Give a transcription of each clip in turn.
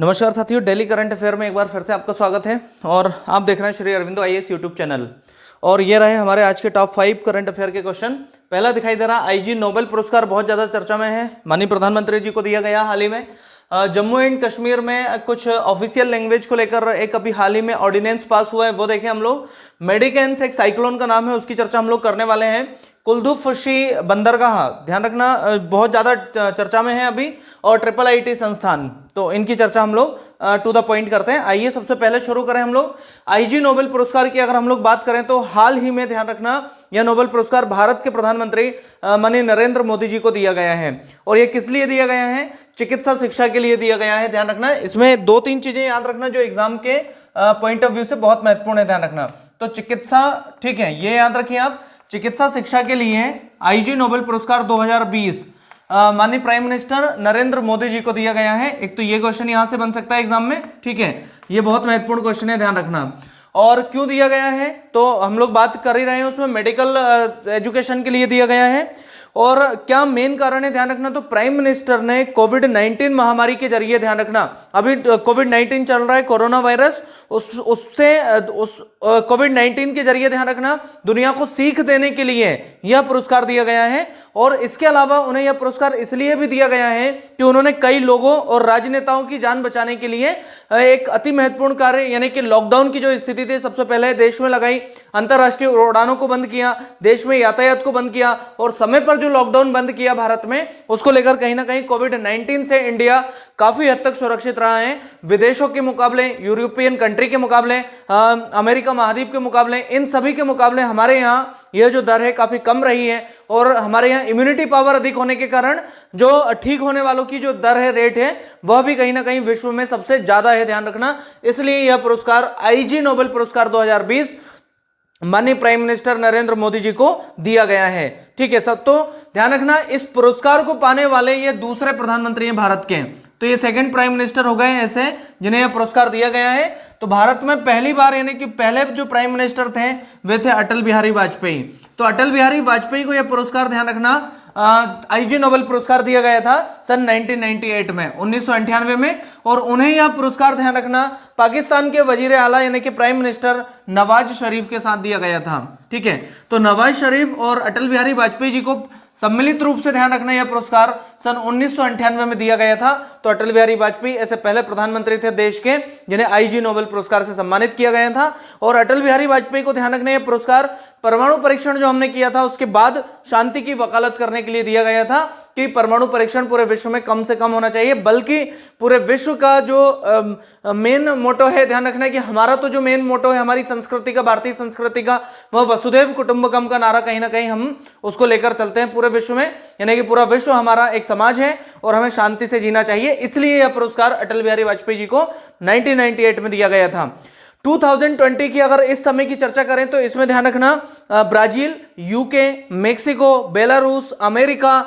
नमस्कार साथियों, daily current affair में एक बार फिर से आपका स्वागत है और आप देख रहे हैं Shri Aurobindo IAS YouTube channel. और ये रहे हमारे आज के टॉप 5 करंट अफेयर के क्वेश्चन। पहला दिखाई दे रहा, आईजी नोबेल पुरस्कार बहुत ज्यादा चर्चा में है, माननीय प्रधानमंत्री जी को दिया गया हाल ही में। जम्मू एंड कश्मीर में कुछ ऑफिशियल लैंग्वेज को लेकर एक अभी हाल ही में ऑर्डिनेंस पास हुआ है, वो देखें हम लोग। मेडिकेन्स एक साइक्लोन का नाम है, उसकी चर्चा हम लोग करने वाले हैं। कुलदुफशी बंदरगाह, ध्यान रखना, बहुत ज्यादा चर्चा में है अभी। और ट्रिपल आईटी संस्थान, तो इनकी चर्चा हम लोग टू द पॉइंट करते हैं। आइए सबसे पहले शुरू करें हम लोग आईजी नोबेल पुरस्कार की। अगर हम लोग बात करें तो हाल ही में, ध्यान रखना, यह नोबेल पुरस्कार भारत के प्रधानमंत्री माननीय नरेंद्र मोदी जी को दिया गया है। और यह किस लिए दिया गया है? चिकित्सा शिक्षा के लिए दिया गया है। ध्यान रखना, इसमें 2-3 चीजें याद रखना जो एग्जाम के पॉइंट ऑफ व्यू से बहुत महत्वपूर्ण है। ध्यान रखना, तो चिकित्सा, ठीक है, ये याद रखिए आप, चिकित्सा शिक्षा के लिए आईजी नोबेल पुरस्कार 2020 माननीय प्राइम मिनिस्टर नरेंद्र मोदी जी को दिया गया है। एक तो ये क्वेश्चन यहां से बन सकता है एग्जाम में, ठीक है, ये बहुत महत्वपूर्ण क्वेश्चन है, ध्यान रखना। और क्यों दिया गया है तो हम लोग बात कर ही रहे हैं, उसमें मेडिकल एजुकेशन के लिए दिया गया है। और क्या मेन कारण है, ध्यान रखना, तो प्राइम मिनिस्टर ने कोविड-19 महामारी के जरिए, ध्यान रखना, अभी कोविड-19 चल रहा है, कोरोना वायरस, उस कोविड-19 के जरिए, ध्यान रखना, दुनिया को सीख देने के लिए यह पुरस्कार दिया गया है। और इसके अलावा उन्हें यह पुरस्कार इसलिए भी दिया गया है कि उन्होंने कई लोगों और राजनेताओं की जान बचाने के लिए एक अति महत्वपूर्ण कार्य, यानी कि लॉकडाउन की जो स्थिति थी, सबसे पहले देश में लगाई, अंतरराष्ट्रीय उड़ानों को बंद किया, देश में यातायात को बंद किया, और समय पर जो लॉकडाउन बंद किया भारत में, उसको लेकर कहीं ना कहीं कोविड-19 से इंडिया काफी हद तक सुरक्षित रहा है। विदेशों के मुकाबले, यूरोपियन कंट्री के मुकाबले, अमेरिका महाद्वीप के मुकाबले, इन सभी के मुकाबले हमारे यहाँ यह जो दर है काफी कम रही है। और हमारे यहाँ इम्यूनिटी पावर अधिक होने के कारण जो ठीक होने वालों की जो दर है, रेट है, वह भी कहीं ना कहीं विश्व में सबसे ज्यादा है, ध्यान रखना। इसलिए यह पुरस्कार आईजी नोबेल पुरस्कार 2020 माननीय प्राइम मिनिस्टर नरेंद्र मोदी जी को दिया गया है, ठीक है सब। तो ध्यान रखना, इस पुरस्कार को पाने वाले ये दूसरे प्रधानमंत्री हैं भारत के, तो ये सेकंड प्राइम मिनिस्टर हो गए ऐसे जिन्हें यह पुरस्कार दिया गया है। तो भारत में पहली बार, यानी कि पहले जो प्राइम मिनिस्टर थे वे थे अटल बिहारी वाजपेयी। तो अटल बिहारी वाजपेयी को यह पुरस्कार, ध्यान रखना, आईजी नोबेल पुरस्कार दिया गया था सन 1998 में, 1998 में। और उन्हें यह पुरस्कार, ध्यान रखना, पाकिस्तान के वजीर आला यानी कि प्राइम मिनिस्टर नवाज शरीफ के साथ दिया गया था, ठीक है। तो नवाज शरीफ और अटल बिहारी वाजपेयी जी को सम्मिलित रूप से, ध्यान रखना, यह पुरस्कार सन 1998 में दिया गया था। तो अटल बिहारी वाजपेयी ऐसे पहले प्रधानमंत्री थे देश के जिन्हें आईजी नोबेल पुरस्कार से सम्मानित किया गया था। और अटल बिहारी वाजपेयी को, ध्यान रखना, यह पुरस्कार परमाणु परीक्षण जो हमने किया था उसके बाद शांति की वकालत करने के लिए दिया गया था कि परमाणु परीक्षण पूरे विश्व में कम से कम होना चाहिए, बल्कि पूरे विश्व का जो मेन मोटो है, ध्यान रखना कि हमारा तो जो मेन मोटो है हमारी संस्कृति का, भारतीय संस्कृति का, वह वसुधैव कुटुंबकम का नारा कहीं ना कहीं हम उसको लेकर चलते हैं पूरे विश्व में, यानी कि पूरा विश्व हमारा एक समाज है और हमें शांति से जीना चाहिए। इसलिए यह पुरस्कार अटल बिहारी वाजपेयी जी को 1998 में दिया गया था। 2020 की अगर इस समय की चर्चा करें तो इसमें, ध्यान रखना, Brazil, UK, Mexico, Belarus, America,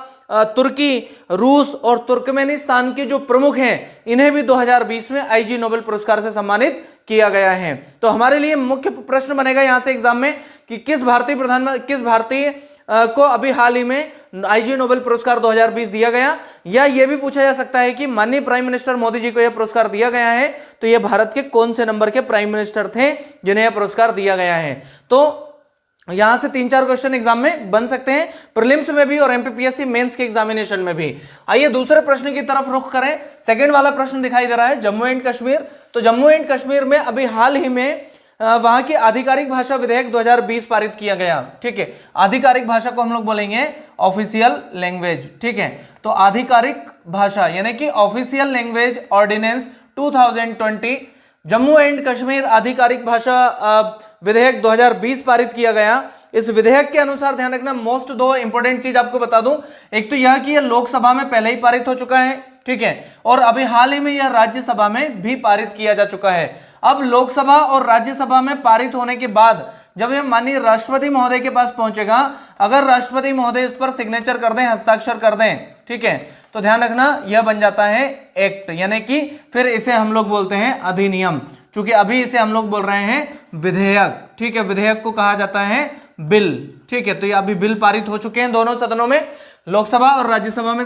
Turkey, रूस और तुर्कमेनिस्तान के जो प्रमुख हैं, इन्हें भी 2020 में आईजी नोबेल पुरस्कार से सम्मानित किया गया है। तो हमारे लिए मुख्य प्रश्न बनेगा यहां से एग्जाम में कि किस भारतीय को अभी हाल ही में आईजी नोबेल पुरस्कार 2020 दिया गया। या यह भी पूछा जा सकता है कि माननीय प्राइम मिनिस्टर मोदी जी को यह पुरस्कार दिया गया है, तो यह भारत के कौन से नंबर के प्राइम मिनिस्टर थे जिन्हें यह पुरस्कार दिया गया है। तो यहां से 3-4 क्वेश्चन एग्जाम में बन सकते हैं, प्रीलिम्स में भी और एमपीपीएससी मेंस के एग्जामिनेशन में भी। आइए दूसरे प्रश्न की तरफ रुख करें। सेकंड वाला प्रश्न दिखाई दे रहा है जम्मू एंड कश्मीर। तो जम्मू एंड कश्मीर में अभी हाल ही में वहां की आधिकारिक भाषा विधेयक 2020 पारित किया गया, ठीक है। आधिकारिक भाषा को हम लोग बोलेंगे ऑफिशियल लैंग्वेज, ठीक है। तो आधिकारिक भाषा यानी कि official language ordinance 2020 Jammu and Kashmir आधिकारिक भाषा विधेयक 2020 पारित किया गया। इस विधेयक के अनुसार, ध्यान रखना, मोस्ट 2 इंपॉर्टेंट चीज आपको बता दूं। एक तो यह कि यह लोकसभा में पहले ही पारित हो चुका है, ठीक है, और अभी हाल ही में यह राज्यसभा में भी पारित किया जा चुका है। अब लोकसभा और राज्यसभा में पारित होने के बाद जब यह माननीय राष्ट्रपति महोदय के पास पहुंचेगा, अगर राष्ट्रपति महोदय इस पर सिग्नेचर कर दें, हस्ताक्षर कर दें, ठीक है, तो ध्यान रखना यह बन जाता है एक्ट, यानी कि फिर इसे हम लोग बोलते हैं अधिनियम, क्योंकि अभी इसे हम लोग बोल रहे हैं विधेयक, ठीक है। विधेयक को कहा जाता है बिल, ठीक है। तो ये अभी बिल पारित हो चुके हैं दोनों सदनों में। लोकसभा और राज्यसभा में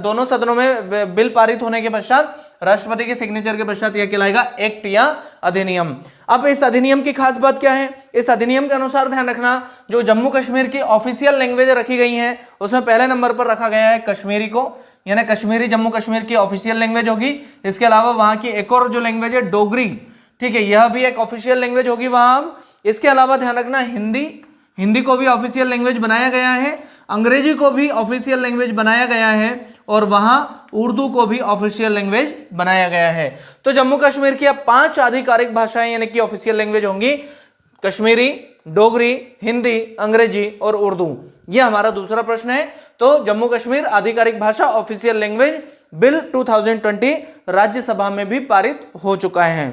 दोनों सदनों में बिल पारित होने के पश्चात राष्ट्रपति के सिग्नेचर के पश्चात यह कहलाएगा एक्ट या अधिनियम। अब इस अधिनियम की खास बात क्या है? इस अधिनियम के अनुसार ध्यान रखना, जो जम्मू कश्मीर की ऑफिशियल लैंग्वेज रखी गई है उसमें पहले नंबर पर रखा गया है कश्मीरी को, यानी कश्मीरी जम्मू कश्मीर की ऑफिशियल लैंग्वेज होगी। इसके अलावा वहां की एक और जो लैंग्वेज है डोगरी, ठीक है, यह भी एक ऑफिशियल लैंग्वेज होगी वहां। इसके अलावा ध्यान रखना हिंदी को भी ऑफिशियल लैंग्वेज बनाया गया है, अंग्रेजी को भी ऑफिशियल लैंग्वेज बनाया गया है और वहां उर्दू को भी ऑफिशियल लैंग्वेज बनाया गया है। तो जम्मू कश्मीर की अब 5 आधिकारिक भाषाएं यानी कि ऑफिशियल लैंग्वेज होंगी, कश्मीरी, डोगरी, हिंदी, अंग्रेजी और उर्दू। यह हमारा दूसरा प्रश्न है। तो जम्मू कश्मीर आधिकारिक भाषा ऑफिशियल लैंग्वेज बिल 2020 राज्यसभा में भी पारित हो चुका है।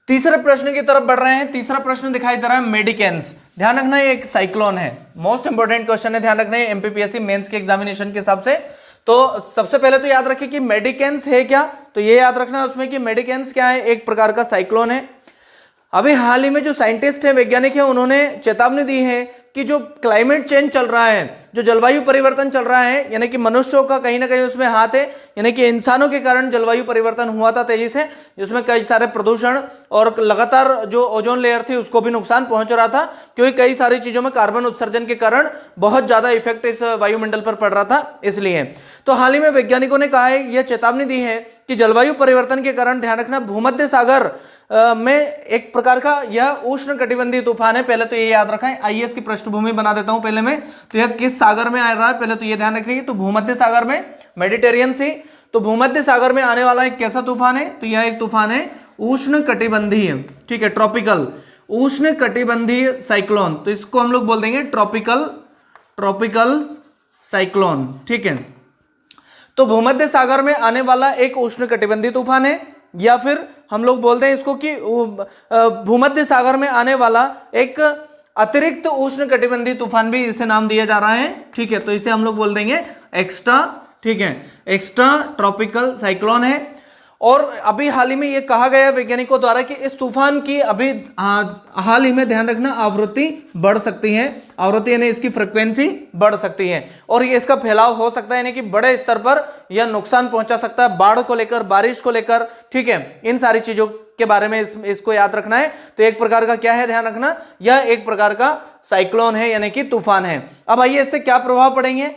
तीसरे प्रश्न की तरफ बढ़ रहे हैं। तीसरा प्रश्न दिखाई दे रहा है मेडिकेन्स। ध्यान रखना ये एक साइक्लोन है, मोस्ट इंपोर्टेंट क्वेश्चन है, ध्यान रखना है एमपीपीएससी मेंस के एग्जामिनेशन के हिसाब से। तो सबसे पहले तो याद रखिए कि मेडिकेन्स है क्या, तो ये याद रखना है उसमें कि मेडिकेन्स क्या है, एक प्रकार का साइक्लोन है। अभी हाल ही में जो साइंटिस्ट है, वैज्ञानिक है, उन्होंने चेतावनी दी है कि जो क्लाइमेट चेंज चल रहा है, जो जलवायु परिवर्तन चल रहा है, यानी कि मनुष्यों का कहीं ना कहीं उसमें हाथ है, यानी कि इंसानों के कारण जलवायु परिवर्तन हुआ था तेजी से, जिसमें कई सारे प्रदूषण और लगातार जो ओजोन लेयर थी उसको भी नुकसान पहुंच रहा था, क्योंकि कई सारी चीजों में कार्बन उत्सर्जन के कारण बहुत ज्यादा इफेक्ट इस वायुमंडल पर पड़ रहा था। इसलिए तो हाल ही में वैज्ञानिकों ने कहा है, यह चेतावनी दी है कि जलवायु परिवर्तन के कारण ध्यान रखना भूमध्य सागर में एक प्रकार का यह उष्ण कटिबंधीय तूफान है। पहले तो ये याद रखा है, आइए इसकी पृष्ठभूमि बना देता हूं पहले मैं। तो यह किस सागर में आ रहा है, पहले तो ये ध्यान रखिए। तो भूमध्य सागर में, मेडिटेरियन सी, तो भूमध्य सागर में आने वाला एक कैसा तूफान है, तो यह एक तूफान है उष्ण कटिबंधीय, ठीक है, ट्रॉपिकल उष्ण कटिबंधीय साइक्लोन। तो इसको हम लोग बोल देंगे ट्रॉपिकल साइक्लोन, ठीक है। तो भूमध्य सागर में आने वाला एक उष्ण कटिबंधीय तूफान है, या फिर हम लोग बोलते हैं इसको कि भूमध्य सागर में आने वाला एक अतिरिक्त उष्ण कटिबंधीय तूफान भी इसे नाम दिया जा रहा है, ठीक है। तो इसे हम लोग बोल देंगे एक्स्ट्रा, ठीक है, एक्स्ट्रा ट्रॉपिकल साइक्लोन है। और अभी हाल ही में ये कहा गया वैज्ञानिकों द्वारा कि इस तूफान की अभी हाल ही में ध्यान रखना आवृत्ति बढ़ सकती है, आवृत्ति यानी इसकी फ्रिक्वेंसी बढ़ सकती है, और ये इसका फैलाव हो सकता है, यानी कि बड़े स्तर पर यह नुकसान पहुंचा सकता है, बाढ़ को लेकर, बारिश को लेकर, ठीक है, इन सारी चीजों के बारे में इसको याद रखना है। तो एक प्रकार का क्या है, ध्यान रखना, यह एक प्रकार का साइक्लोन है यानी कि तूफान है। अब आइए इससे क्या प्रभाव पड़ेंगे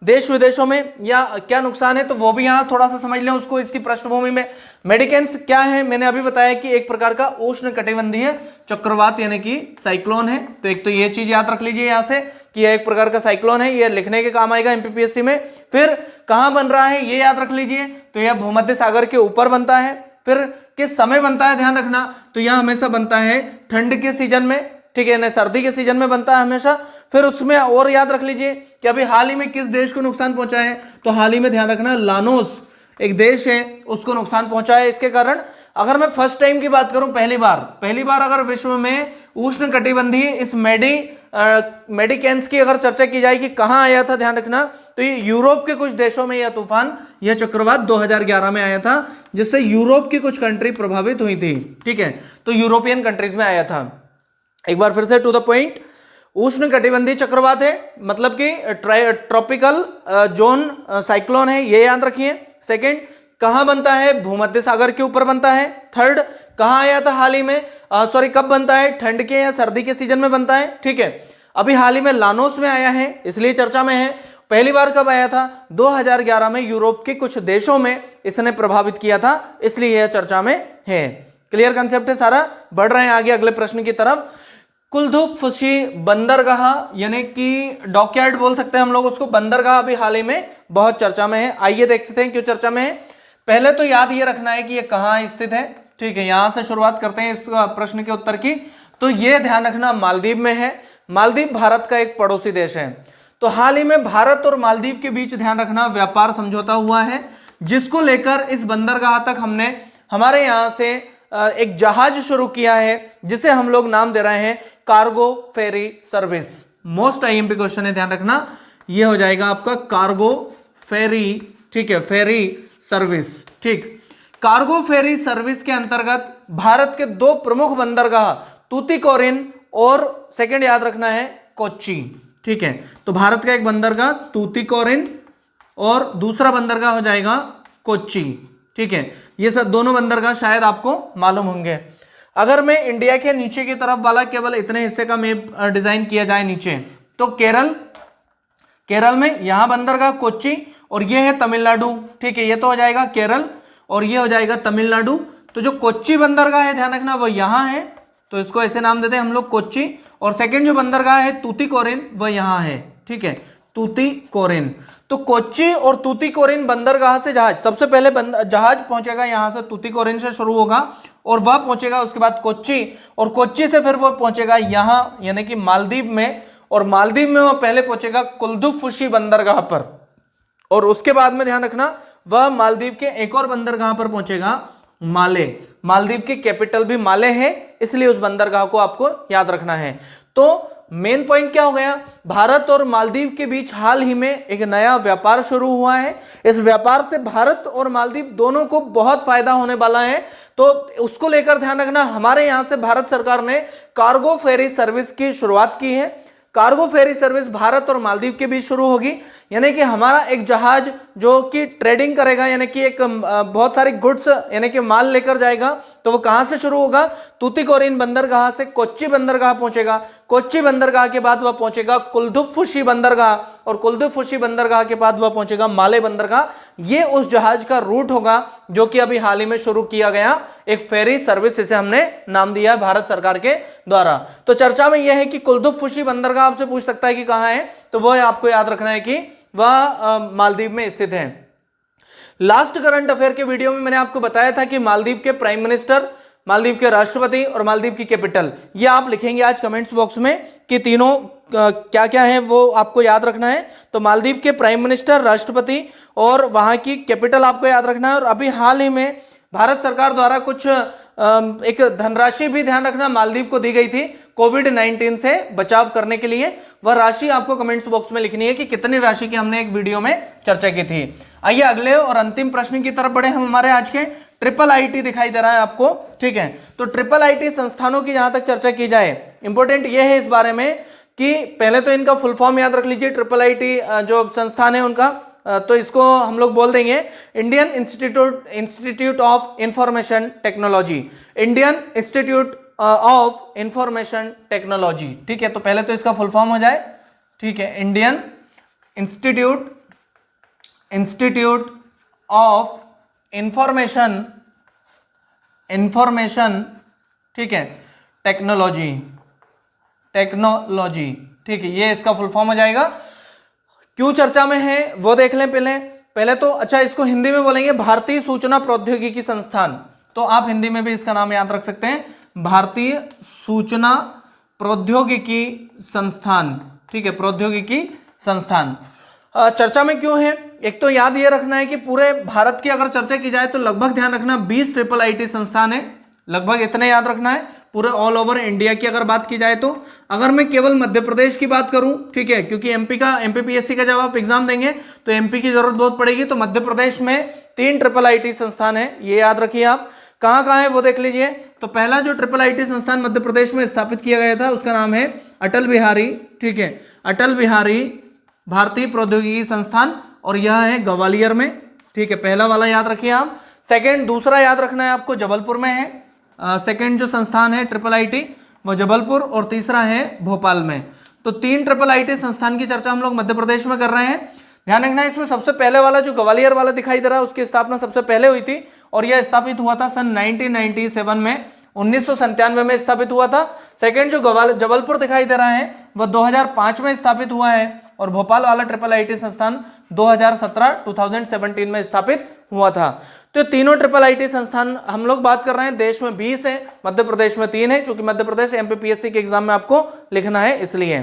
देश विदेशों में, या क्या नुकसान है, तो वो भी यहां थोड़ा सा समझ लें उसको इसकी पृष्ठभूमि में। मेडिकेन्स क्या है, मैंने अभी बताया कि एक प्रकार का उष्ण कटिबंधीय चक्रवात यानी कि साइक्लोन है। तो एक तो ये चीज याद रख लीजिए यहां से कि यह एक प्रकार का साइक्लोन है, ये लिखने के काम आएगा एमपीपीएससी में। फिर कहां बन रहा है ये याद रख लीजिए, तो यह भूमध्य सागर के ऊपर बनता है। फिर किस समय बनता है, ध्यान रखना, तो यह हमेशा बनता है ठंड के सीजन में, ठीक है ना, सर्दी के सीजन में बनता है हमेशा। फिर उसमें और याद रख लीजिए कि अभी हाल ही में किस देश को नुकसान पहुंचा है, तो हाल ही में ध्यान रखना लानोस एक देश है उसको नुकसान पहुंचा है। इसके कारण अगर मैं फर्स्ट टाइम की बात करूं, पहली बार अगर विश्व में उष्ण कटिबंधीय इस मेडिकेन्स की अगर चर्चा की जाए कि कहां आया था, ध्यान रखना, तो ये यूरोप के कुछ देशों में यह तूफान, यह चक्रवात 2011 में आया था, जिससे यूरोप की कुछ कंट्री प्रभावित हुई थी, ठीक है। तो यूरोपियन कंट्रीज में आया था। एक बार फिर से टू द पॉइंट, उष्ण कटिबंधीय चक्रवात है, मतलब कि ट्रॉपिकल जोन साइक्लोन है, ये याद रखिए। सेकंड, कहां बनता है, भूमध्य सागर के ऊपर बनता है। थर्ड, कहां आया था हाल ही में, कब बनता है, ठंड के या सर्दी के सीजन में बनता है, ठीक है। अभी हाल ही में लानोस में आया है, इसलिए चर्चा में है। पहली बार कब आया था, 2011 में यूरोप के कुछ देशों में इसने प्रभावित किया था, इसलिए यह चर्चा में है। क्लियर कंसेप्ट है सारा। बढ़ रहे हैं आगे अगले प्रश्न की तरफ। कुलधुफशी बंदरगाह यानी कि डॉकयार्ड बोल सकते हैं हम लोग उसको, बंदरगाह अभी हाल ही में बहुत चर्चा में है। आइए देखते हैं क्यों चर्चा में है। पहले तो याद ये रखना है कि ये कहाँ स्थित है, ठीक है। यहां से शुरुआत करते हैं इस प्रश्न के उत्तर की। तो ये ध्यान रखना मालदीव में है। मालदीव भारत का एक पड़ोसी देश है। तो हाल ही में भारत और मालदीव के बीच ध्यान रखना व्यापार समझौता हुआ है, जिसको लेकर इस बंदरगाह तक हमने हमारे यहां से एक जहाज शुरू किया है, जिसे हम लोग नाम दे रहे हैं cargo ferry service. Most IMP question है, ध्यान रखना, ये हो जाएगा आपका कार्गो फेरी, ठीक है, फेरी सर्विस, ठीक। कार्गो फेरी सर्विस के अंतर्गत भारत के 2 प्रमुख बंदरगाह तूतीकोरिन और सेकंड याद रखना है कोच्चि, ठीक है। तो भारत का एक बंदरगाह तूतीकोरिन और दूसरा बंदरगाह हो जाएगा कोच्चि, ठीक है। ये सब दोनों बंदरगाह शायद आपको मालूम होंगे। अगर मैं इंडिया के नीचे की तरफ वाला केवल इतने हिस्से का मैप डिजाइन किया जाए नीचे, तो केरल में यहां बंदरगाह कोच्चि और ये है तमिलनाडु, ठीक है। ये तो हो जाएगा केरल और ये हो जाएगा तमिलनाडु। तो जो कोच्चि बंदरगाह है ध्यान रखना वो यहां है, तो इसको ऐसे नाम देते हैं हम लोग कोच्चि। और सेकंड जो बंदरगाह है तूतीकोरिन वह यहां है, ठीक है, तूतीकोरिन। तो कोच्चि और तूतीकोरिन बंदरगाह से जहाज सबसे पहले जहाज पहुंचेगा यहां से, तूतीकोरिन से शुरू होगा और वह पहुंचेगा उसके बाद कोच्चि, और कोच्चि से फिर वह पहुंचेगा यहां यानी कि मालदीव में, और मालदीव में वह पहले पहुंचेगा कुल्दुफुशी बंदरगाह पर, और उसके बाद में ध्यान रखना वह मालदीव के एक और बंदरगाह पर पहुंचेगा, माले। मालदीव की कैपिटल भी माले है, इसलिए उस बंदरगाह को आपको याद रखना है। तो मेन पॉइंट क्या हो गया, भारत और मालदीव के बीच हाल ही में एक नया व्यापार शुरू हुआ है। इस व्यापार से भारत और मालदीव दोनों को बहुत फायदा होने वाला है। तो उसको लेकर ध्यान रखना, हमारे यहां से भारत सरकार ने कार्गो फेरी सर्विस की शुरुआत की है। कार्गो फेरी सर्विस भारत और मालदीव के बीच शुरू होगी, यानी कि हमारा एक जहाज जो कि ट्रेडिंग करेगा, यानी कि एक बहुत सारी गुड्स यानी कि माल लेकर जाएगा, तो वो कहां से शुरू होगा, तूतीकोरिन बंदरगाह से कोच्चि बंदरगाह पहुंचेगा। कोच्चि बंदरगाह के बाद वह पहुंचेगा कुल्दुफुशी बंदरगाह, और कुल्दुफुशी बंदरगाह के बाद वह पहुंचेगा माले बंदरगाह। ये उस जहाज का रूट होगा जो कि अभी हाल ही में शुरू किया गया एक फेरी सर्विस, इसे हमने नाम दिया है भारत सरकार के द्वारा। तो चर्चा में यह है कि कुल्दुफुशी बंदरगाह आपसे पूछ सकता है कि कहां है, तो वह आपको याद रखना है कि वह मालदीव में स्थित है। लास्ट करंट अफेयर के वीडियो में मैंने आपको बताया था कि मालदीव के प्राइम मिनिस्टर, मालदीव के राष्ट्रपति और मालदीव की कैपिटल, ये आप लिखेंगे आज कमेंट्स बॉक्स में कि तीनों क्या क्या है वो आपको याद रखना है। तो मालदीव के प्राइम मिनिस्टर, राष्ट्रपति और वहां की कैपिटल आपको याद रखना है। और अभी हाल ही में भारत सरकार द्वारा कुछ एक धनराशि भी ध्यान रखना मालदीव को दी गई थी कोविड-19 से बचाव करने के लिए। वह राशि आपको कमेंट्स बॉक्स में लिखनी है कि कितनी राशि की हमने एक वीडियो में चर्चा की थी। आइए अगले और अंतिम प्रश्न की तरफ बढ़े हम। हमारे आज के ट्रिपल आईटी दिखाई दे रहा है आपको, ठीक है। तो ट्रिपल आईटी संस्थानों की जहां तक चर्चा की जाए, इंपॉर्टेंट यह है इस बारे में कि पहले तो इनका फुल फॉर्म याद रख लीजिए। ट्रिपल आईटी जो संस्थान है उनका, तो इसको हम लोग बोल देंगे Indian institute of information technology, Indian institute of information technology, ठीक है। तो पहले तो इसका फुल फॉर्म हो जाए, ठीक है, इंडियन इंस्टीट्यूट ऑफ इंफॉर्मेशन, ठीक है, टेक्नोलॉजी, ठीक है, ये इसका फुल फॉर्म हो जाएगा। क्यों चर्चा में है वो देख लें पहले तो अच्छा, इसको हिंदी में बोलेंगे भारतीय सूचना प्रौद्योगिकी संस्थान। तो आप हिंदी में भी इसका नाम याद रख सकते हैं, भारतीय सूचना प्रौद्योगिकी संस्थान, ठीक है, प्रौद्योगिकी संस्थान। चर्चा में क्यों है, एक तो याद ये रखना है कि पूरे भारत की अगर चर्चा की जाए तो लगभग ध्यान रखना 20 ट्रिपल आईटी संस्थान है, लगभग इतने याद रखना है पूरे ऑल ओवर इंडिया की अगर बात की जाए तो। अगर मैं केवल मध्य प्रदेश की बात करूं, ठीक है, क्योंकि एमपीपीएससी का जब आप एग्जाम देंगे तो एमपी की जरूरत बहुत पड़ेगी, तो मध्य प्रदेश में 3 ट्रिपल आईटी संस्थान है, ये याद रखिए आप। कहां कहां है वो देख लीजिए। तो पहला जो ट्रिपल आईटी संस्थान मध्य प्रदेश में स्थापित किया गया था उसका नाम है अटल बिहारी, ठीक है, अटल बिहारी भारतीय प्रौद्योगिकी संस्थान, और यह है ग्वालियर में, ठीक है, पहला वाला याद रखिए आप। दूसरा याद रखना है आपको जबलपुर में है, सेकंड जो संस्थान है ट्रिपल आईटी वो जबलपुर, और तीसरा है भोपाल में। तो 3 ट्रिपल आईटी संस्थान की चर्चा हम लोग मध्य प्रदेश में कर रहे हैं। ध्यान रखना इसमें सबसे पहले वाला जो ग्वालियर वाला दिखाई दे रहा है उसकी स्थापना सबसे पहले हुई थी, और यह स्थापित हुआ था सन 1997 में, 1997 में स्थापित हुआ था। सेकंड जो जबलपुर दिखाई दे रहा है वह 2005 में स्थापित हुआ है, और भोपाल वाला ट्रिपल आईटी संस्थान 2017 में स्थापित हुआ था। तो तीनों ट्रिपल आईटी संस्थान हम लोग बात कर रहे हैं, देश में 20 है, मध्य प्रदेश में 3 है, क्योंकि मध्य प्रदेश एमपीपीएससी के एग्जाम में आपको लिखना है इसलिए।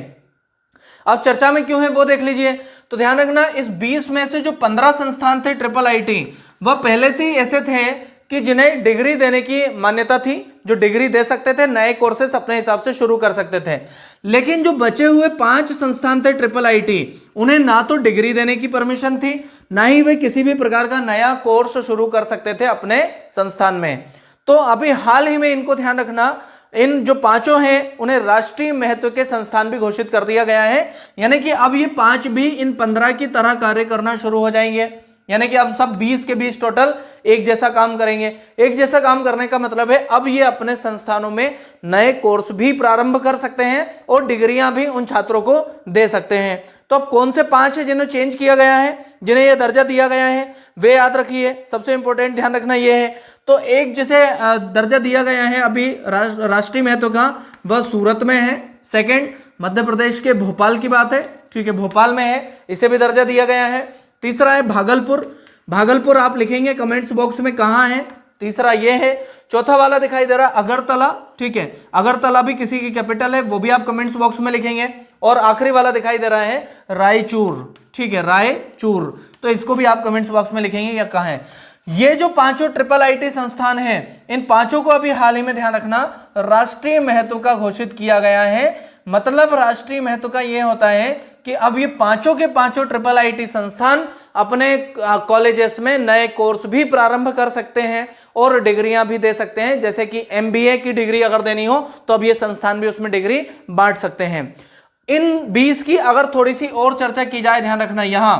अब चर्चा में क्यों है वो देख लीजिए। तो ध्यान रखना इस 20 में से जो 15 संस्थान थे ट्रिपल आईटी, वह पहले से ही ऐसे थे कि जिन्हें डिग्री देने की मान्यता थी, जो डिग्री दे सकते थे, नए कोर्सेस अपने हिसाब से शुरू कर सकते थे। लेकिन जो बचे हुए 5 संस्थान थे ट्रिपल आईटी, उन्हें ना तो डिग्री देने की परमिशन थी, ना ही वे किसी भी प्रकार का नया कोर्स शुरू कर सकते थे अपने संस्थान में। तो अभी हाल ही में इनको ध्यान रखना इन जो पांचों हैं उन्हें राष्ट्रीय महत्व के संस्थान भी घोषित कर दिया गया है। यानी कि अब ये 5 भी इन 15 की तरह कार्य करना शुरू हो जाएंगे। यानी कि अब सब 20 के 20 टोटल एक जैसा काम करेंगे। एक जैसा काम करने का मतलब है अब ये अपने संस्थानों में नए कोर्स भी प्रारंभ कर सकते हैं और डिग्रियां भी उन छात्रों को दे सकते हैं। तो अब कौन से 5 है जिन्हें चेंज किया गया है, जिन्हें यह दर्जा दिया गया है, वे याद रखिए। सबसे इंपॉर्टेंट ध्यान रखना ये है। तो एक जिसे दर्जा दिया गया है अभी राष्ट्रीय महत्व का, वह सूरत में है। सेकेंड, मध्य प्रदेश के भोपाल की बात है, ठीक है, भोपाल में है, इसे भी दर्जा दिया गया है। तीसरा है भागलपुर, भागलपुर आप लिखेंगे कमेंट्स बॉक्स में कहाँ है, तीसरा ये है। चौथा वाला दिखाई दे रहा है अगरतला, ठीक है, अगरतला भी किसी की कैपिटल है, वो भी आप कमेंट्स बॉक्स में लिखेंगे। और आखिरी वाला दिखाई दे रहा है रायचूर, ठीक है, रायचूर, तो इसको भी आप कमेंट्स बॉक्स में लिखेंगे या कहाँ है। ये जो पांचों ट्रिपल आईटी संस्थान हैं, इन पांचों को अभी हाल ही में ध्यान रखना राष्ट्रीय महत्व का घोषित किया गया है। मतलब राष्ट्रीय महत्व का यह होता है कि अब ये पांचों के पांचों ट्रिपल आईटी संस्थान अपने कॉलेजेस में नए कोर्स भी प्रारंभ कर सकते हैं और डिग्रियां भी दे सकते हैं। जैसे कि एमबीए की डिग्री अगर देनी हो तो अब ये संस्थान भी उसमें डिग्री बांट सकते हैं। इन 20 की अगर थोड़ी सी और चर्चा की जाए, ध्यान रखना यहां,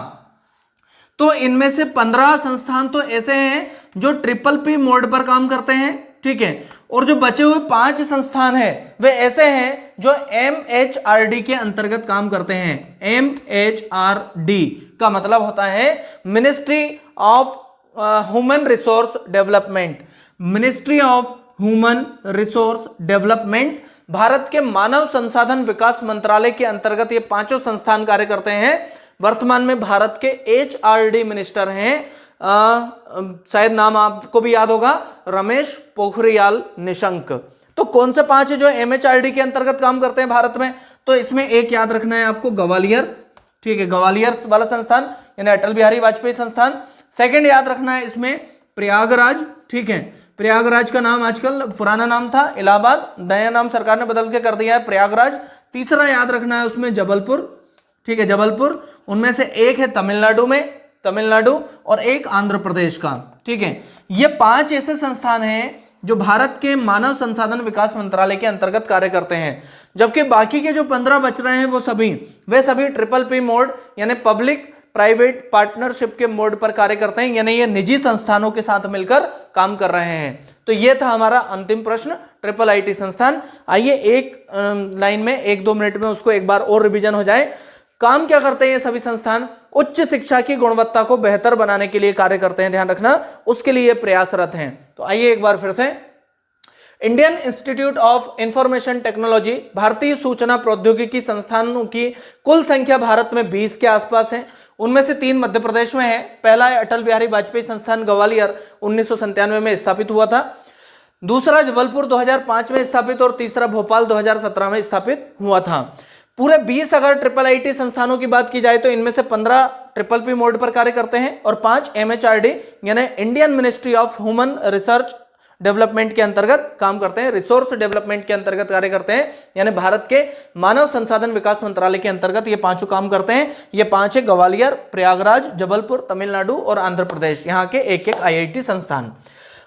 तो इनमें से 15 संस्थान तो ऐसे हैं जो ट्रिपल पी मोड पर काम करते हैं, ठीक है, और जो बचे हुए 5 संस्थान हैं वे ऐसे हैं जो MHRD के अंतर्गत काम करते हैं। MHRD का मतलब होता है ministry of human resource development. Ministry of human resource development Bharat के मानव संसाधन विकास मंत्रालय के अंतर्गत ये पांचों संस्थान कार्य करते हैं। वर्तमान में भारत के HRD मिनिस्टर हैं, शायद नाम आपको भी याद होगा, रमेश पोखरियाल निशंक। तो कौन से 5 है जो MHRD के अंतर्गत काम करते हैं भारत में, तो इसमें एक याद रखना है आपको ग्वालियर, ठीक है, ग्वालियर वाला संस्थान यानी अटल बिहारी वाजपेयी संस्थान। सेकंड याद रखना है इसमें प्रयागराज, ठीक है, प्रयागराज का नाम आजकल पुराना नाम था इलाहाबाद, नया नाम सरकार ने बदल के कर दिया है प्रयागराज। तीसरा याद रखना है उसमें जबलपुर, ठीक है, जबलपुर। उनमें से एक है तमिलनाडु में, तमिलनाडु, और एक आंध्र प्रदेश का, ठीक है। ये 5 ऐसे संस्थान हैं जो भारत के मानव संसाधन विकास मंत्रालय के अंतर्गत कार्य करते हैं। जबकि बाकी के जो 15 बच रहे हैं वे सभी ट्रिपल पी मोड यानी पब्लिक प्राइवेट पार्टनरशिप के मोड पर कार्य करते हैं, यानी ये निजी संस्थानों के साथ मिलकर काम कर रहे हैं। तो ये था हमारा अंतिम प्रश्न, ट्रिपल आईटी संस्थान। आइए एक लाइन में 1-2 मिनट में उसको एक बार और रिवीजन हो जाए। काम क्या करते हैं ये सभी संस्थान? उच्च शिक्षा की गुणवत्ता को बेहतर बनाने के लिए कार्य करते हैं, ध्यान रखना, उसके लिए प्रयासरत हैं। तो आइए एक बार फिर से, Indian institute of information technology, भारतीय सूचना प्रौद्योगिकी संस्थानों की कुल संख्या भारत में 20 के आसपास है। उनमें से 3 मध्य प्रदेश में है। पहला है अटल बिहारी वाजपेयी संस्थान ग्वालियर, 1997 में स्थापित हुआ था। दूसरा जबलपुर 2005 में स्थापित, और तीसरा भोपाल 2017 में स्थापित हुआ था। पूरे 20 अगर ट्रिपल आईटी संस्थानों की बात की जाए तो इनमें से 15 ट्रिपल पी मोड पर कार्य करते हैं और 5 MHRD यानी Indian ministry of human research development के अंतर्गत काम करते हैं, रिसोर्स डेवलपमेंट के अंतर्गत कार्य करते हैं, यानी भारत के मानव संसाधन विकास मंत्रालय के अंतर्गत ये 5 काम करते हैं। ये 5 है ग्वालियर, प्रयागराज, जबलपुर, तमिलनाडु और आंध्र प्रदेश, यहाँ के एक एक IIT संस्थान।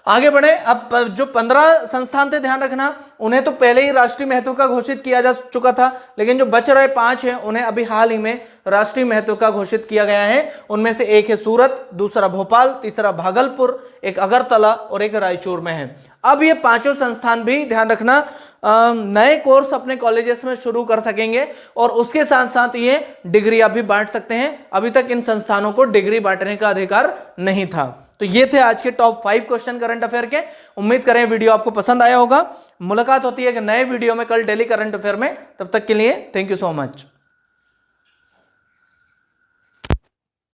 आगे बढ़े, अब जो 15 संस्थान थे ध्यान रखना, उन्हें तो पहले ही राष्ट्रीय महत्व का घोषित किया जा चुका था, लेकिन जो बच रहे 5 हैं उन्हें अभी हाल ही में राष्ट्रीय महत्व का घोषित किया गया है। उनमें से एक है सूरत, दूसरा भोपाल, तीसरा भागलपुर, एक अगरतला और एक रायचूर में है। अब ये 5 संस्थान भी ध्यान रखना नए कोर्स अपने कॉलेजेस में शुरू कर सकेंगे और उसके साथ साथ ये डिग्रियां भी बांट सकते हैं। अभी तक इन संस्थानों को डिग्री बांटने का अधिकार नहीं था। तो ये थे आज के टॉप 5 क्वेश्चन करंट अफेयर के। उम्मीद करें वीडियो आपको पसंद आया होगा। मुलाकात होती है एक नए वीडियो में कल डेली करंट अफेयर में। तब तक के लिए थैंक यू सो मच।